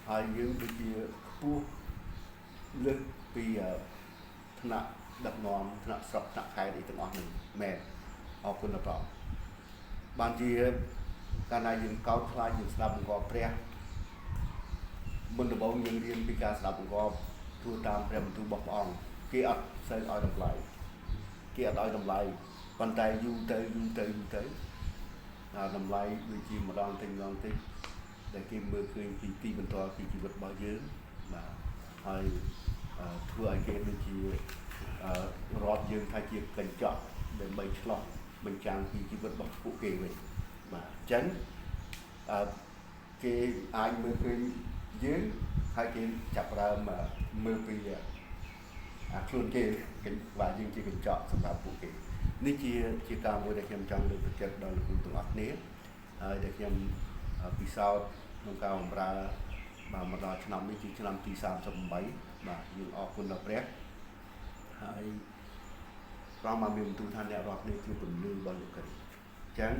ហើយយើងដូចជាខ្ពស់លើសពីថ្នាក់ដឹកនាំថ្នាក់ស្រុកថ្នាក់ខេត្តអីទាំងអស់នេះមែនអរគុណដល់ព្រះបានជាកាលណាយើងកោតខ្លាចយើងស្ដាប់បង្គាប់ព្រះមុនដំបូងយើងរៀនពីការស្ដាប់បង្គាប់ធ្វើតាមព្រះបន្ទូលរបស់ព្រះអង្គគេអត់សូវឲ្យតម្លៃប៉ុន្តែយូរទៅតម្លៃដូចជាម្ដងតិចដែលគេមើលឃើញពីទីបន្ទាល់ពីជីវិតរបស់យើងបាទហើយធ្វើឲ្យគេដូចជារាប់យើងថាជាកញ្ចក់ដើម្បីឆ្លោះបញ្ចាំងពីជីវិតរបស់ពួកគេវិញបាទអញ្ចឹងគេអាចមើលឃើញយើងហើយគេចាប់ផ្ដើមមើលពីខ្លួនគេបាទយើងជាកញ្ចក់សម្រាប់ពួកគេនេះជាការមួយដែលខ្ញុំចង់លើកទឹកចិត្តដល់លោកគ្រូទាំងអស់គ្នាហើយដែលខ្ញុំពិសោធន៍ក្នុងការបម្រើបាទមកដល់ឆ្នាំនេះជាឆ្នាំទី38បាទយើងអរគុណដល់ព្រះហើយព្រះបានមានបន្ទូលថាអ្នករាល់គ្នាជាពន្លឺរបស់លោកគ្រីស្ទអញ្ចឹង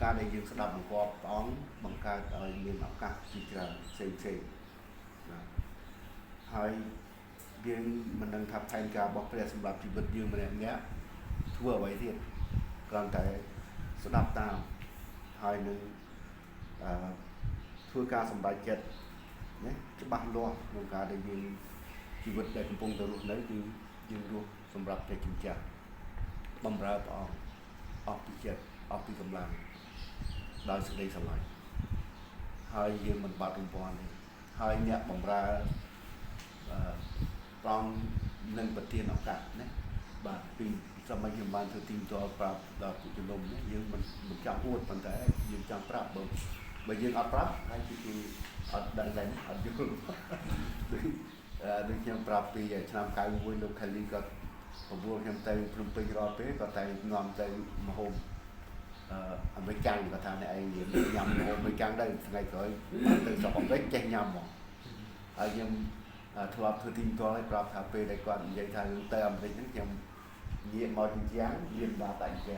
ការដែលយើងស្ដាប់បង្គាប់ព្រះអង្គបង្កើតឲ្យមានឱកាសជាច្រើនផ្សេងបាទហើយយើងមិនដឹងថាផែនការរបស់ព្រះសម្រាប់ជីវិតយើងម្នាក់ធ្វើអ្វីទៀតគ្រាន់តែស្ដាប់តាម ហើយនឹងធ្វើការសម្រេចចិត្តណាច្បាស់លាស់ក្នុងការដែលយើងជីវិតដែលកំពុងតែរស់នៅគឺយើងរស់សម្រាប់តែជំនះបម្រើព្រះអង្គអស់ពីចិត្តអស់ពីកម្លាំងដោយសេចក្តីស្រឡាញ់ហើយយើងមិនបាត់រំពាន់ទេហើយអ្នកបម្រើព្រះអង្គនឹងប្រទានឱកាសណាបាទពីសម័យខ្ញុំបានធ្វើទីផ្ទាល់ប្រាប់ដល់ผู้ជំនុំនេះយើងមិនចង់អួតប៉ុន្តែយើងចង់ប្រាប់បើយើងអត់ប្រាប់ហើយគឺអត់ដឹងដែរអត់យល់ដូចខ្ញុំប្រាប់ពីឆ្នាំ91លោកខេលីក៏ប្រមូលខ្ញុំទៅភ្នំពេញរាល់ពេលក៏តែនាំទៅមហោបអាមេរិកក៏ថាអ្នកឯងញ៉ាំមហោបអាមេរិកទៅថ្ងៃក្រោយទៅស្រុកអាមេរិកចេះញ៉ាំហ្មងហើយខ្ញុំធ្លាប់ធ្វើទីផ្ទាល់ឲ្យប្រាប់ថាពេលដែលគាត់និយាយថាទៅអាមេរិកហ្នឹងខ្ញុំងាកមកជាយ៉ាងលៀមដាតែជា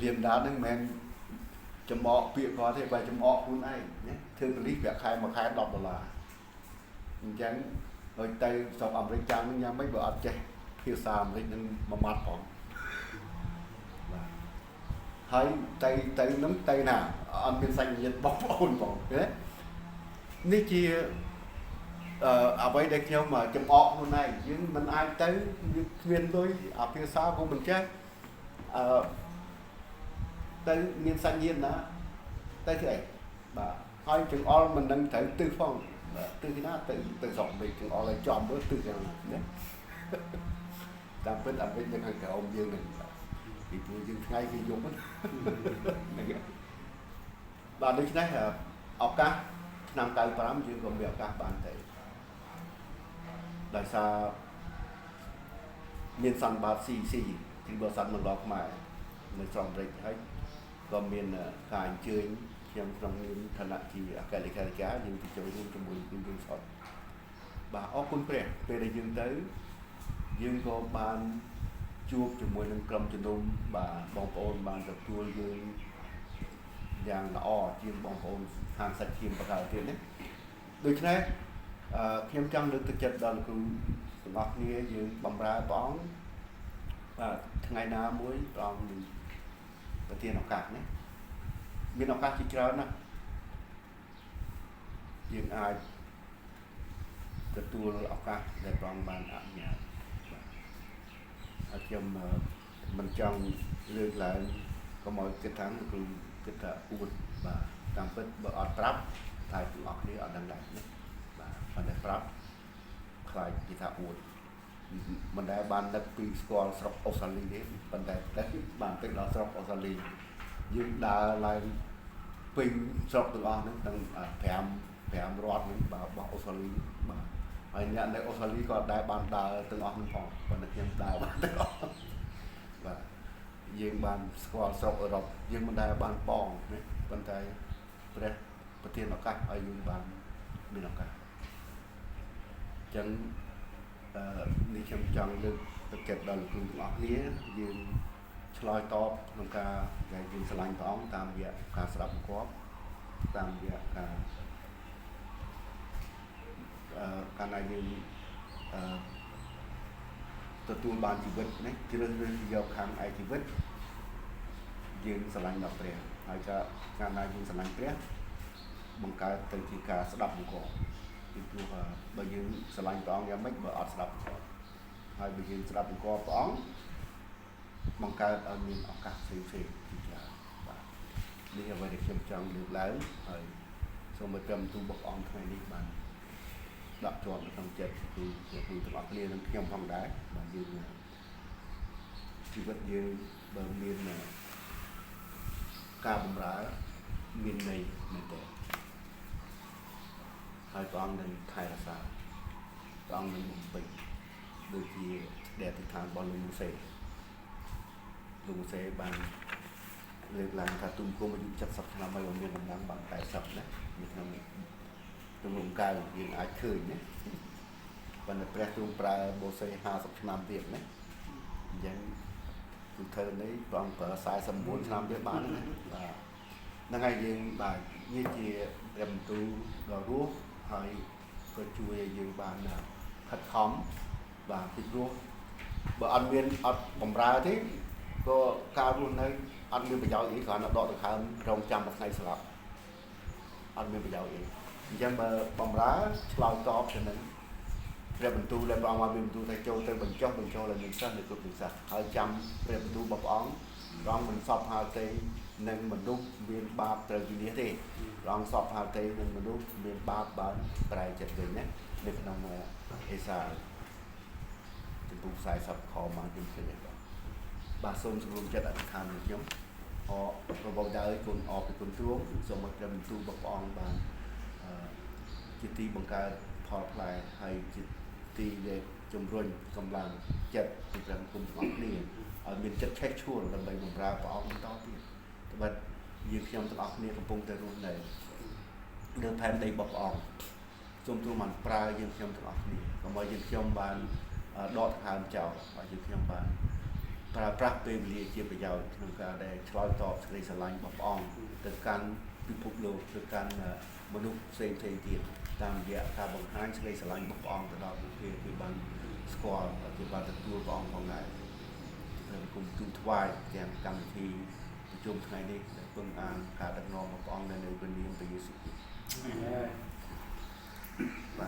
លៀមដាហ្នឹងមិនចំអកពាក្យគាត់ទេបើចំអកខ្លួនឯងណាធ្វើប៉ូលីសប្រាក់ខែមួយខែ$10អញ្ចឹងឲ្យទៅស្រុកអាមេរិកចាំហ្នឹងយ៉ាងម៉េចបើអត់ចេះភាសាអាមេរិកនឹងមួយម៉ាត់ផងបាទហើយទៅហ្នឹងទៅណាអត់មានសាច់ញាតិបងប្អូនផងណានេះជាអ្វីដែលខ្ញុំចំអកខ្លួនឯងយើងមិនអាចទៅគ្មានលុយអាភាសាក៏មិនចេះទៅមានសាច់ញាតិណាទៅធ្វើអីបាទហើយចង្អុលមិនដឹងត្រូវទិសផងទិសទីណាទៅស្រុកអាមេរិកចង្អុលឲ្យចំមើលទិសយ៉ាងណាតាមពិតអាមេរិកនៅខាងក្រោមយើងនឹងពីព្រោះយើងថ្ងៃវាយប់ហ្នឹងបាទដូច្នេះឱកាសឆ្នាំ95យើងក៏មានឱកាសបានទៅដោយសារមានសន្និបាត CC ទីបរិស័ទមន្លកខ្មែរនៅស្រុកអាមេរិកហើយក៏មានការអញ្ជើញខ្ញុំក្នុងនាមឋានៈជាអគ្គលេខាធិការយើងទៅចូលរួមជាមួយគឺយើងស្អត់បាទអរគុណព្រះពេលដែលយើងទៅយើងក៏បានជួបជាមួយនឹងក្រុមជំនុំបាទបងប្អូនបានទទួលយើងយ៉ាងល្អជាងបងប្អូនខាងសាច់ឈាមបកាទៀតណាដូច្នេះខ្ញុំចង់លើកទឹកចិត្តដល់លោកគ្រូទាំងអស់គ្នាយើងបម្រើព្រះអង្គបាទថ្ងៃណាមួយព្រះអង្គនឹងប្រទានឱកាសនេះមានឱកាសជាច្រើនណាស់យើងអាចទទួលឱកាសដែលព្រះអង្គបានអនុញ្ញាតហើយខ្ញុំមិនចង់លើកឡើងកុំឲ្យគិតថាគឺគិតថាអួតបាទតាមពិតបើអត់ប្រាប់តែទាំងអស់គ្នាអត់ដឹងដែរណាបាទប៉ុន្តែប្រាប់ខ្លាចគេថាអួតមិនដែលបានដឹកពីស្គាល់ស្រុកអូស្ត្រាលីទេប៉ុន្តែបានទៅដល់ស្រុកអូស្ត្រាលីយើងដើរឡើងពេញស្រុកទាំងអស់ហ្នឹងទាំង5រដ្ឋហ្នឹងរបស់អូស្ត្រាលីបាទហើយអ្នកនៅអូស្ត្រាលីក៏ដែលបានដើរទាំងអស់ហ្នឹងផងប៉ុន្តែខ្ញុំដើរបានទាំងអស់បាទយើងបានស្គាល់ស្រុកអឺរ៉ុបយើងមិនដែលបានបងណាប៉ុន្តែព្រះប្រទានឱកាសឲ្យយើងបានមានឱកាសអញ្ចឹងនេះខ្ញុំចង់លើកទឹកចិត្តដល់លោកគ្រូទាំងអស់គ្នាយើងឆ្លើយតបក្នុងការដែលយើងឆ្លាញ់ព្រះអង្គតាមរយៈការស្ដាប់បង្គាប់តាមរយៈការកាលណាយើងទទួលបានជីវិតនេះជ្រើសរើសយកខាងឯជីវិតយើងឆ្លាញ់ដល់ព្រះហើយក៏កាលណាយើងឆ្លាញ់ព្រះបង្កើតទៅជាការស្ដាប់បង្គាប់ពីព្រោះបើយើងឆ្លាញ់ព្រះអង្គយ៉ាងម៉េចបើអត់ស្ដាប់បង្គាប់ហើយបើយើងស្ដាប់បង្គាប់ព្រះអង្គបង្កើតឲ្យមានឱកាសផ្សេងៗជាច្រើនបាទនេះអ្វីដែលខ្ញុំចង់លើកឡើងហើយសូមឲ្យក្រុមទូបុកអង្គថ្ងៃនេះបានដាក់ជាប់នៅក្នុងចិត្តគឺទាំងអស់គ្នានឹងខ្ញុំផងដែរបាទយើងជីវិតយើងបើមានការបម្រើមានន័យមែនទេហើយព្រះអង្គនឹងថែរក្សាព្រះអង្គនឹងបំពេញដូចជាដែលអធិដ្ឋានរបស់លោកមូសេបានលើកឡើងថាទុំគុំអាយុ70ឆ្នាំហើយមានកម្លាំងបាន80ណានៅក្នុងទំនុំកៅយើងអាចឃើញណាប៉ុន្តែព្រះទ្រង់ប្រើម៉ូសេ50ឆ្នាំទៀតណាអញ្ចឹងគឺធ្វើនេះព្រះអង្គប្រើ49ឆ្នាំទៀតបានណាបាទហ្នឹងហើយយើងបាទនេះជាព្រះបន្ទូលដ៏រស់ហើយក៏ជួយឲ្យយើងបានខិតខំបាទពីព្រោះបើអត់មានអត់បំរើទេ ก็การรุ่นนั้นอันมีประโยชน์อีกก่อนดอกตะคำรองจำแบบไงสลับอันมีประโยชน์อีกยังมาบำราลอยตอบฉะนั้นเรียบรรทุเรียบรองมาเป็นบรรทุไทยโจเติมบรรจงบรรจงเลยมีสั้นในกลุ่มมีสัตว์เอาจำเรียบรรทุบอกอ๋องร้องมันสอบหาเตยหนึ่งมันลุกเวียนบาปเตยกี่นี้ที่ร้องสอบหาเตยหนึ่งมันลุกเวียนบาปบ้านปลายจัดเดินเนี่ยในขนมเอซาจะปลูกสายสับคอมาเป็นเพื่อนบาส้มสรุปจัดอันคารหนึ่งยมพอเราบอกได้คนออกไปคนทั่วสมมติเราเป็นตู้บอกอ๋องบ้านจิตตีบังการพอพลายให้จิตตีเด็กจมรุ่นกำลังจัดเป็นการคุมออกนี่มีจัดแค่ช่วงลำใบบำราพอออกมันต่อที่แต่ว่ายืนเขียมตลอดนี่กำปงแต่รุ่นไหนเดินแผ่นใดบอกออกจมตัวมันปลายยืนเขียมตลอดนี่ก็มายืนเขียมบานดอดหามเจ้ามายืนเขียมบานปลาปลาเป็นเรียเจียบไปยาวทำการได้ชลอยตอบสกสลายบอกออกแต่การพิภพโลกแต่การมนุษย์เซนเทเตียตามเดียการบังคับสกสลายบอกออกตลอดคือบันสกอร์คือบันตัวบอกอของไงกลุ่มจุดวายแกมกรรมทีประชุมไงนี่เพิ่งอ่านการดักนองบอกออกในวันนี้ไปยี่สิบ